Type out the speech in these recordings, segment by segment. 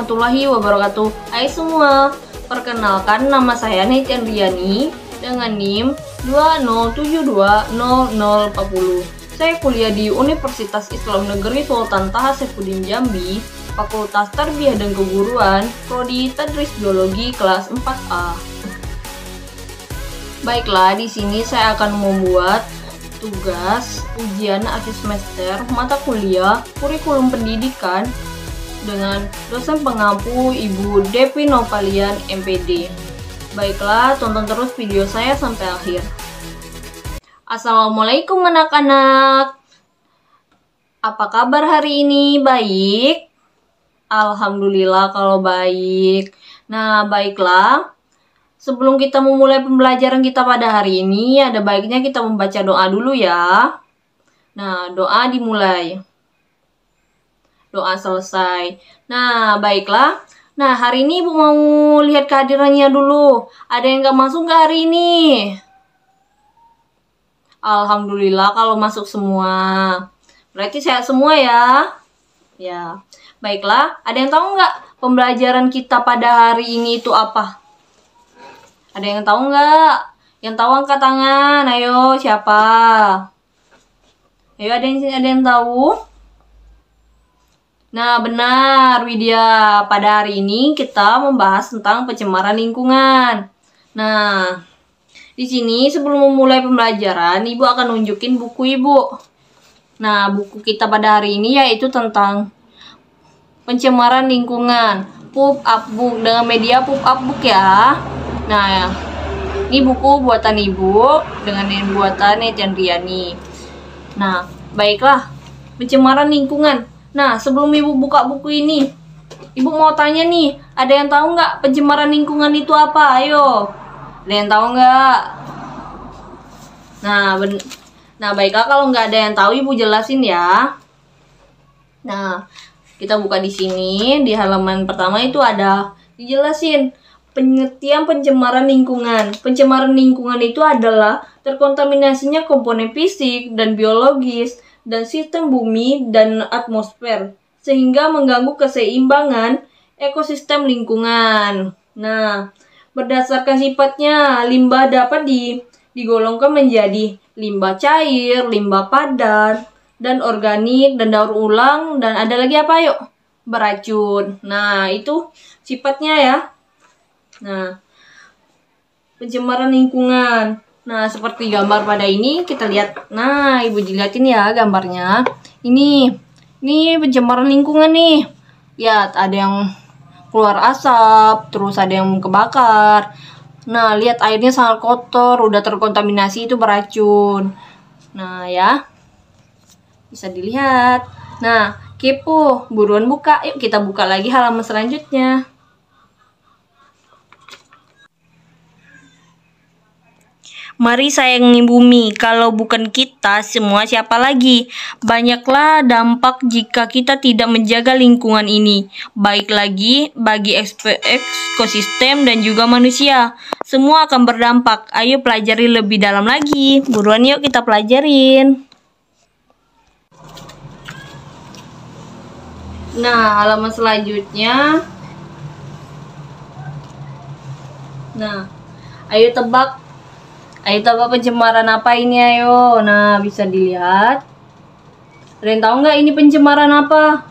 warahmatullahi wabarakatuh. Hai semua, perkenalkan nama saya Neti Andriani dengan NIM 20720040. Saya kuliah di Universitas Islam Negeri Sultan Taha Saifuddin Jambi, Fakultas Tarbiyah dan Keguruan, Prodi Tadris Biologi kelas 4A. Baiklah, di sini saya akan membuat tugas ujian akhir semester mata kuliah Kurikulum Pendidikan dengan dosen pengampu Ibu Devi Novalian MPD. Baiklah, tonton terus video saya sampai akhir. Assalamualaikum anak-anak. Apa kabar hari ini? Baik? Alhamdulillah kalau baik. Nah, baiklah. Sebelum kita memulai pembelajaran kita pada hari ini, ada baiknya kita membaca doa dulu ya. Nah, doa dimulai. Doa selesai. Nah, baiklah. Nah, hari ini Ibu mau lihat kehadirannya dulu. Ada yang gak masuk gak hari ini? Alhamdulillah kalau masuk semua. Berarti sehat semua ya. Ya. Baiklah, ada yang tahu nggak pembelajaran kita pada hari ini itu apa? Ada yang tahu nggak? Yang tahu angkat tangan. Ayo, siapa? Ayo, ada yang tahu? Nah, benar, Widya. Pada hari ini kita membahas tentang pencemaran lingkungan. Nah, di sini sebelum memulai pembelajaran, Ibu akan nunjukin buku Ibu. Nah, buku kita pada hari ini yaitu tentang pencemaran lingkungan. Pup Up Book dengan media Pup Up Book ya. Nah, ini buku buatan Ibu dengan buatan Neti Andriani. Nah, baiklah, pencemaran lingkungan. Nah, sebelum Ibu buka buku ini, Ibu mau tanya nih, ada yang tahu nggak pencemaran lingkungan itu apa? Ayo, ada yang tahu nggak? Nah, baiklah kalau nggak ada yang tahu, Ibu jelasin ya. Nah, kita buka di sini, di halaman pertama itu ada dijelasin pengertian pencemaran lingkungan. Pencemaran lingkungan itu adalah terkontaminasinya komponen fisik dan biologis dan sistem bumi dan atmosfer sehingga mengganggu keseimbangan ekosistem lingkungan. Nah, berdasarkan sifatnya, limbah dapat digolongkan menjadi limbah cair, limbah padat, dan organik, dan daur ulang, dan ada lagi apa yuk? Beracun. Nah, itu sifatnya ya. Nah, pencemaran lingkungan. Nah, seperti gambar pada ini kita lihat. Nah, Ibu dilihatin ya gambarnya. Ini pencemaran lingkungan nih. Lihat, ada yang keluar asap, terus ada yang kebakar. Nah, lihat airnya sangat kotor, udah terkontaminasi, itu beracun. Nah, ya. Bisa dilihat. Nah, kepo, buruan buka. Yuk kita buka lagi halaman selanjutnya. Mari sayangi bumi, kalau bukan kita, semua siapa lagi? Banyaklah dampak jika kita tidak menjaga lingkungan ini, baik lagi bagi ekosistem dan juga manusia. Semua akan berdampak. Ayo pelajari lebih dalam lagi. Buruan yuk kita pelajarin. Nah, halaman selanjutnya. Nah, ayo tebak pencemaran apa ini, ayo. Nah, bisa dilihat. Ada yang tahu nggak ini pencemaran apa?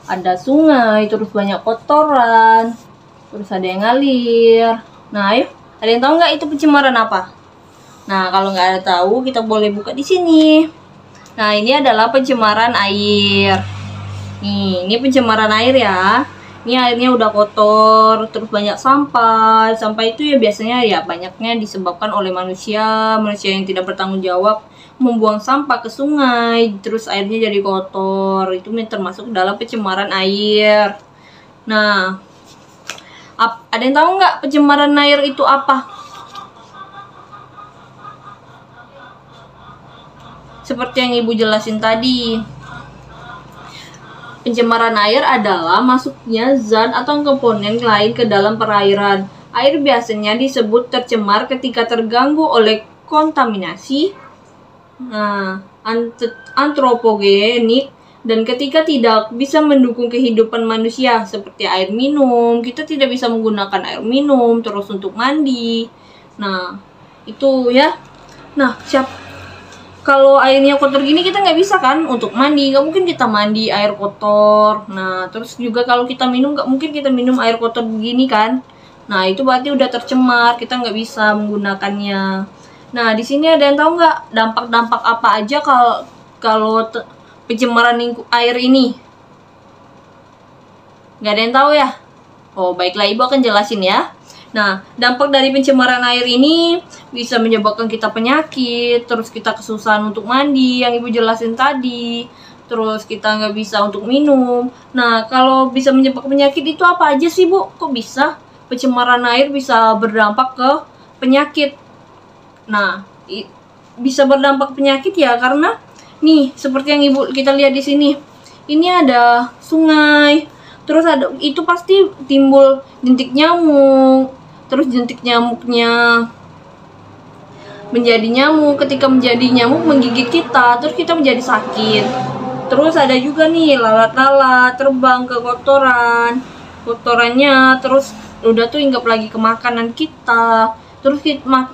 Ada sungai, terus banyak kotoran, terus ada yang ngalir. Nah, ayo. Ada yang tahu nggak itu pencemaran apa? Nah, kalau nggak ada tahu, kita boleh buka di sini. Nah, ini adalah pencemaran air. Nih, ini pencemaran air ya. Ini airnya udah kotor, terus banyak sampah. Sampah itu ya biasanya ya banyaknya disebabkan oleh manusia yang tidak bertanggung jawab membuang sampah ke sungai, terus airnya jadi kotor. Itu termasuk dalam pencemaran air. Nah, ada yang tahu nggak pencemaran air itu apa? Seperti yang Ibu jelasin tadi. Pencemaran air adalah masuknya zat atau komponen lain ke dalam perairan. Air biasanya disebut tercemar ketika terganggu oleh kontaminasi antropogenik Dan ketika tidak bisa mendukung kehidupan manusia seperti air minum, kita tidak bisa menggunakan air minum terus untuk mandi. Nah, itu ya. Nah, kalau airnya kotor gini kita nggak bisa kan untuk mandi, nggak mungkin kita mandi air kotor. Nah, terus juga kalau kita minum nggak mungkin kita minum air kotor begini kan. Nah, itu berarti udah tercemar, kita nggak bisa menggunakannya. Nah, di sini ada yang tahu nggak dampak-dampak apa aja kalau pencemaran air ini? Nggak ada yang tahu ya? Oh, baiklah, Ibu akan jelasin ya. Nah, dampak dari pencemaran air ini bisa menyebabkan kita penyakit, terus kita kesusahan untuk mandi, yang Ibu jelasin tadi, terus kita nggak bisa untuk minum. Nah, kalau bisa menyebabkan penyakit itu apa aja sih, Bu? Kok bisa pencemaran air bisa berdampak ke penyakit? Nah, bisa berdampak penyakit ya karena nih, seperti yang kita lihat di sini. Ini ada sungai. Terus itu pasti timbul jentik nyamuk. Terus jentik nyamuknya menjadi nyamuk. Ketika menjadi nyamuk menggigit kita, terus kita menjadi sakit. Terus ada juga nih lalat-lalat terbang ke kotorannya, terus udah tuh hinggap lagi ke makanan kita. Terus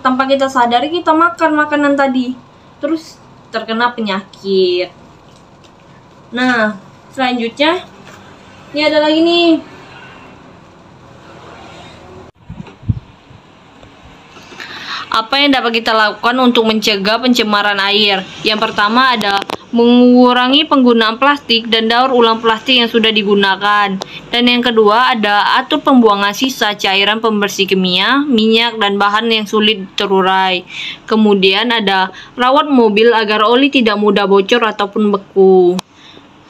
tanpa kita sadari kita makan makanan tadi. Terus terkena penyakit. Nah, selanjutnya ini ada lagi nih. Apa yang dapat kita lakukan untuk mencegah pencemaran air? Yang pertama ada mengurangi penggunaan plastik dan daur ulang plastik yang sudah digunakan. Dan yang kedua ada atur pembuangan sisa cairan pembersih kimia, minyak, dan bahan yang sulit terurai. Kemudian ada rawat mobil agar oli tidak mudah bocor ataupun beku.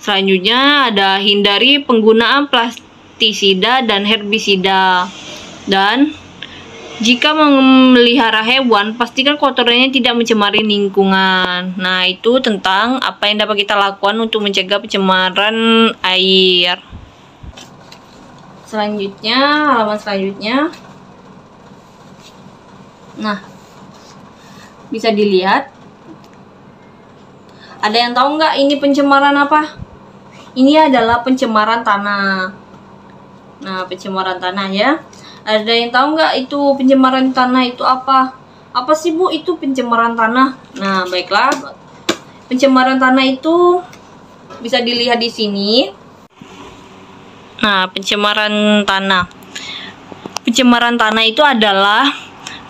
Selanjutnya ada hindari penggunaan pestisida dan herbisida. Dan jika memelihara hewan, pastikan kotorannya tidak mencemari lingkungan. Nah, itu tentang apa yang dapat kita lakukan untuk mencegah pencemaran air. Selanjutnya, halaman selanjutnya. Nah, bisa dilihat. Ada yang tahu nggak ini pencemaran apa? Ini adalah pencemaran tanah. Nah, pencemaran tanah ya. Ada yang tahu nggak itu pencemaran tanah itu apa? Apa sih, Bu, itu pencemaran tanah? Nah, baiklah. Pencemaran tanah itu bisa dilihat di sini. Nah, pencemaran tanah. Pencemaran tanah itu adalah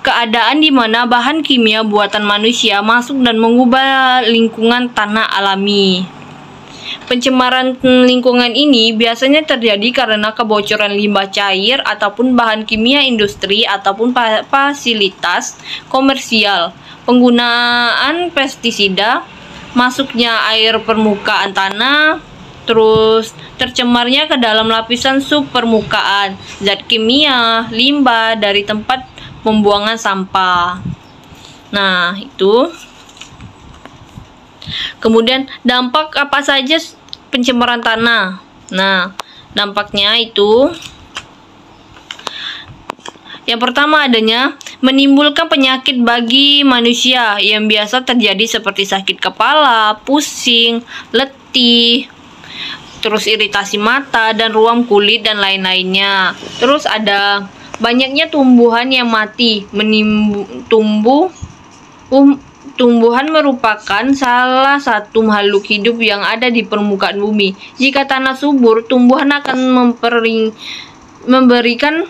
keadaan di mana bahan kimia buatan manusia masuk dan mengubah lingkungan tanah alami. Pencemaran lingkungan ini biasanya terjadi karena kebocoran limbah cair ataupun bahan kimia industri ataupun fasilitas komersial, penggunaan pestisida, masuknya air permukaan tanah, terus tercemarnya ke dalam lapisan subpermukaan, zat kimia, limbah dari tempat pembuangan sampah. Nah, itu. Kemudian dampak apa saja pencemaran tanah? Nah, dampaknya itu yang pertama adanya menimbulkan penyakit bagi manusia yang biasa terjadi seperti sakit kepala, pusing, letih, terus iritasi mata dan ruam kulit dan lain-lainnya. Terus ada banyaknya tumbuhan yang mati. Tumbuhan merupakan salah satu makhluk hidup yang ada di permukaan bumi. Jika tanah subur, tumbuhan akan memberikan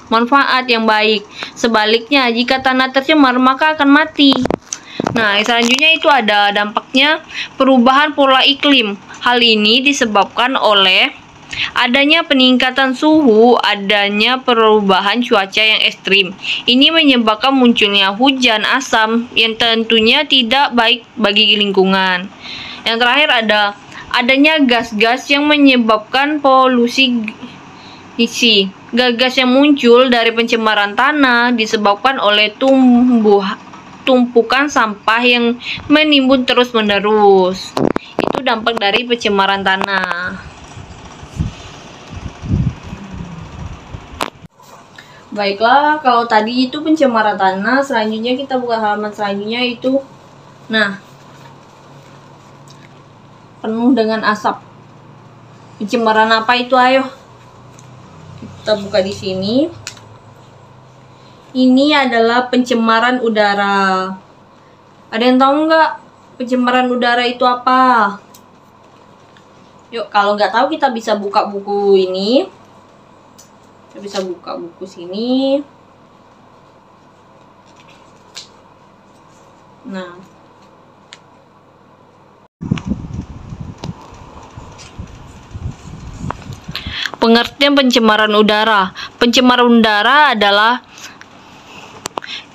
manfaat yang baik. Sebaliknya, jika tanah tercemar, maka akan mati. Nah, selanjutnya itu ada dampaknya perubahan pola iklim. Hal ini disebabkan oleh adanya peningkatan suhu, adanya perubahan cuaca yang ekstrim. Ini menyebabkan munculnya hujan asam yang tentunya tidak baik bagi lingkungan. Yang terakhir adanya gas-gas yang menyebabkan polusi. Gas yang muncul dari pencemaran tanah disebabkan oleh tumpukan sampah yang menimbun terus-menerus. Itu dampak dari pencemaran tanah. Baiklah, kalau tadi itu pencemaran tanah, selanjutnya kita buka halaman selanjutnya itu. Nah, penuh dengan asap. Pencemaran apa itu? Ayo kita buka di sini. Ini adalah pencemaran udara. Ada yang tahu nggak pencemaran udara itu apa? Yuk, kalau nggak tahu kita bisa buka buku ini. Kita bisa buka buku sini. Nah, pengertian pencemaran udara. Pencemaran udara adalah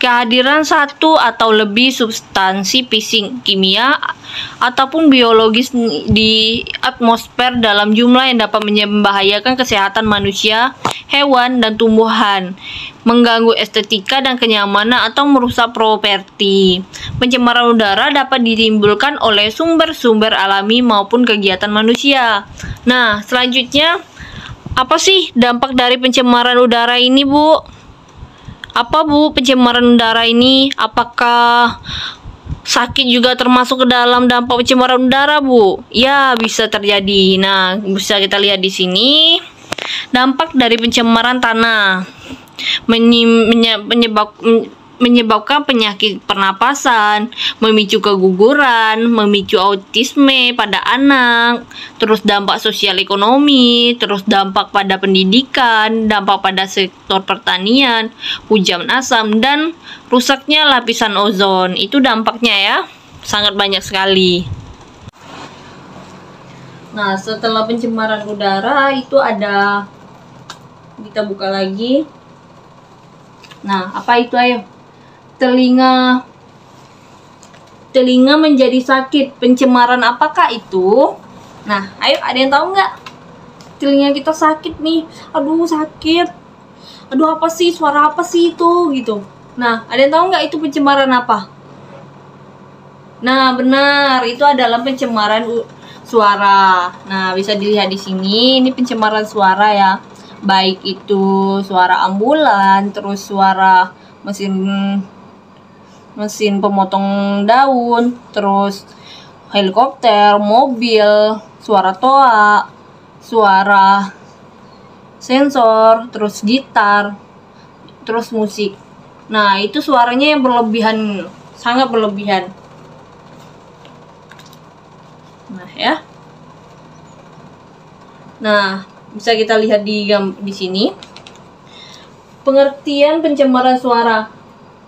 kehadiran satu atau lebih substansi fisik, kimia, ataupun biologis di atmosfer dalam jumlah yang dapat membahayakan kesehatan manusia, hewan, dan tumbuhan, mengganggu estetika dan kenyamanan, atau merusak properti. Pencemaran udara dapat ditimbulkan oleh sumber-sumber alami maupun kegiatan manusia. Nah, selanjutnya, apa sih dampak dari pencemaran udara ini, Bu? Apa, Bu, pencemaran udara ini? Apakah sakit juga termasuk ke dalam dampak pencemaran udara, Bu? Ya, bisa terjadi. Nah, bisa kita lihat di sini. Dampak dari pencemaran tanah menyebabkan penyakit pernapasan, memicu keguguran, memicu autisme pada anak, terus dampak sosial ekonomi, terus dampak pada pendidikan, dampak pada sektor pertanian, hujan asam, dan rusaknya lapisan ozon. Itu dampaknya ya, sangat banyak sekali. Nah, setelah pencemaran udara itu ada, kita buka lagi. Nah, apa itu? Ayo. Telinga menjadi sakit. Pencemaran apakah itu? Nah, ayo, ada yang tahu nggak? Telinga kita sakit nih. Aduh, sakit. Aduh, apa sih? Suara apa sih itu? Gitu. Nah, ada yang tahu nggak itu pencemaran apa? Nah, benar. Itu adalah pencemaran suara. Nah, bisa dilihat di sini. Ini pencemaran suara ya. Baik itu suara ambulan, terus suara mesin pemotong daun, terus helikopter, mobil, suara toa, suara sensor, terus gitar, terus musik. Nah, itu suaranya yang berlebihan, sangat berlebihan. Nah, ya. Nah, bisa kita lihat di sini. Pengertian pencemaran suara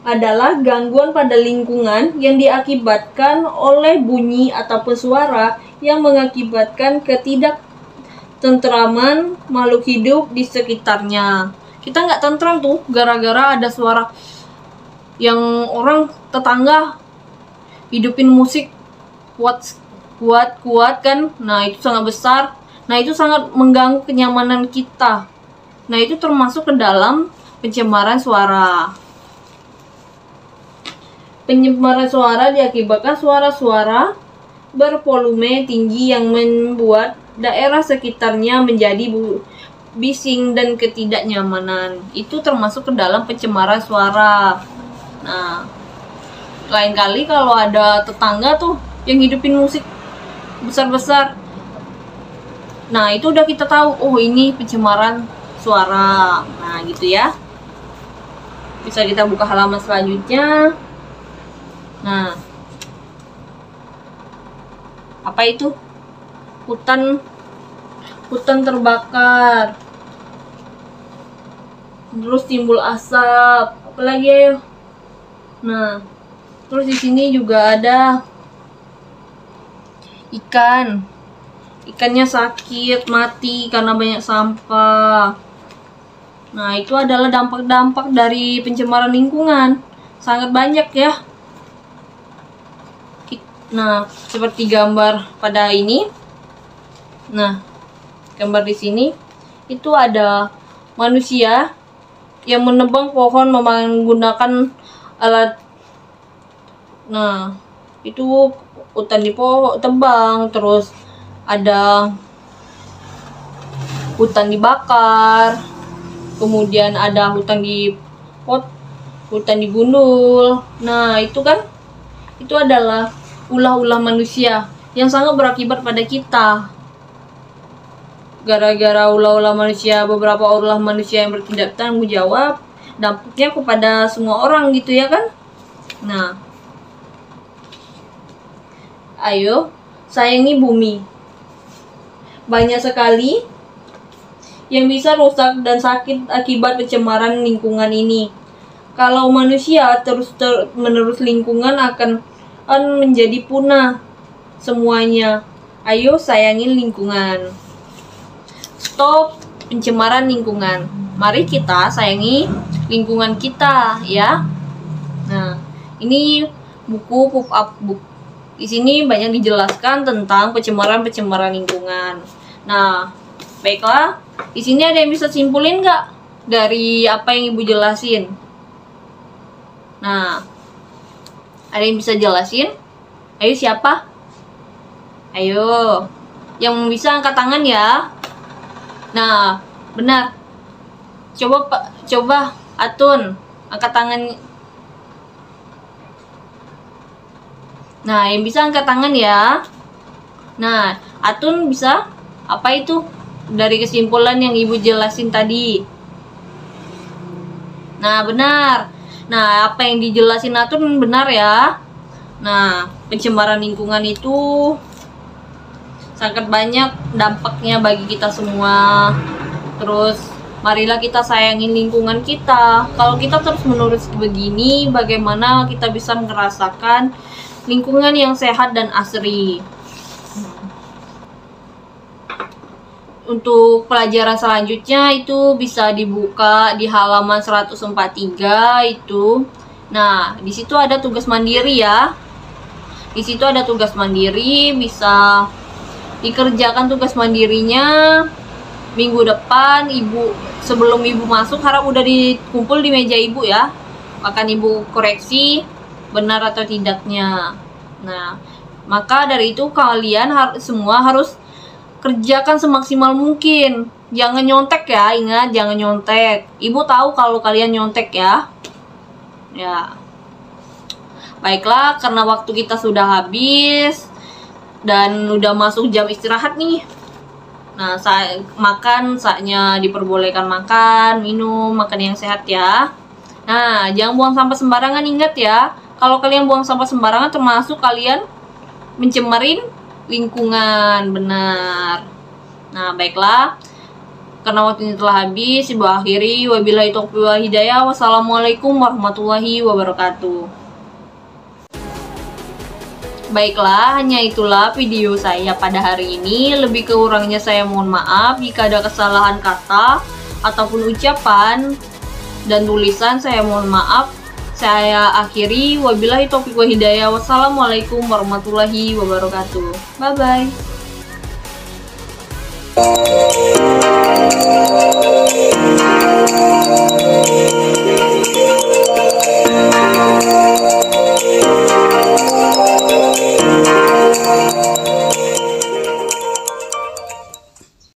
adalah gangguan pada lingkungan yang diakibatkan oleh bunyi ataupun suara yang mengakibatkan ketidaktentraman makhluk hidup di sekitarnya. Kita nggak tentram tuh gara-gara ada suara yang orang tetangga hidupin musik kuat kan. Nah, itu sangat besar. Nah, itu sangat mengganggu kenyamanan kita. Nah, itu termasuk ke dalam pencemaran suara. Pencemaran suara diakibatkan suara-suara bervolume tinggi yang membuat daerah sekitarnya menjadi bising dan ketidaknyamanan. Itu termasuk ke dalam pencemaran suara. Nah, lain kali kalau ada tetangga tuh yang hidupin musik besar-besar, nah itu udah kita tahu, oh ini pencemaran suara. Nah, gitu ya. Bisa kita buka halaman selanjutnya. Nah, apa itu? Hutan terbakar. Terus timbul asap. Apalagi ya? Nah, terus di sini juga ada ikannya sakit, mati karena banyak sampah. Nah, itu adalah dampak-dampak dari pencemaran lingkungan. Sangat banyak ya. Nah, seperti gambar pada ini. Nah, gambar di sini itu ada manusia yang menebang pohon menggunakan alat. Nah, itu hutan ditebang, terus ada hutan dibakar, kemudian ada hutan digundul. Nah, itu kan, itu adalah ulah-ulah manusia yang sangat berakibat pada kita. Gara-gara ulah-ulah manusia, beberapa ulah manusia yang bertindak tanggung jawab, dampaknya kepada semua orang gitu ya kan. Nah, ayo sayangi bumi. Banyak sekali yang bisa rusak dan sakit akibat pencemaran lingkungan ini. Kalau manusia terus-menerus, lingkungan akan menjadi punah semuanya. Ayo sayangi lingkungan. Stop pencemaran lingkungan. Mari kita sayangi lingkungan kita ya. Nah, ini buku pop-up book. Di sini banyak dijelaskan tentang pencemaran lingkungan. Nah, baiklah. Di sini ada yang bisa simpulin nggak dari apa yang Ibu jelasin? Nah, ada yang bisa jelasin? Ayo siapa? Ayo, yang bisa angkat tangan ya. Nah, benar. Coba Atun angkat tangan. Nah, yang bisa angkat tangan ya. Nah, Atun bisa apa itu dari kesimpulan yang Ibu jelasin tadi? Nah, benar. Nah, apa yang dijelasin Atun benar ya. Nah, pencemaran lingkungan itu sangat banyak dampaknya bagi kita semua. Terus, marilah kita sayangin lingkungan kita. Kalau kita terus-menerus begini, bagaimana kita bisa merasakan lingkungan yang sehat dan asri? Untuk pelajaran selanjutnya itu bisa dibuka di halaman 143 itu. Nah, di situ ada tugas mandiri ya. Di situ ada tugas mandiri, bisa dikerjakan tugas mandirinya minggu depan. Sebelum Ibu masuk harap udah dikumpul di meja Ibu ya. Akan Ibu koreksi benar atau tidaknya. Nah, maka dari itu kalian semua harus kerjakan semaksimal mungkin. Jangan nyontek ya, ingat jangan nyontek. Ibu tahu kalau kalian nyontek ya. Ya. Baiklah, karena waktu kita sudah habis dan udah masuk jam istirahat nih. Nah, saatnya diperbolehkan makan, minum, makan yang sehat ya. Nah, jangan buang sampah sembarangan, ingat ya. Kalau kalian buang sampah sembarangan termasuk kalian mencemarin lingkungan, benar. Nah, baiklah. Karena waktunya telah habis, Ibu akhiri. Wabillahi taufiq wal hidayah. Wassalamualaikum warahmatullahi wabarakatuh. Baiklah, hanya itulah video saya pada hari ini. Lebih kurangnya saya mohon maaf jika ada kesalahan kata ataupun ucapan dan tulisan, saya mohon maaf. Saya akhiri. Wabillahi taufiq wal hidayah. Wassalamualaikum warahmatullahi wabarakatuh. Bye bye.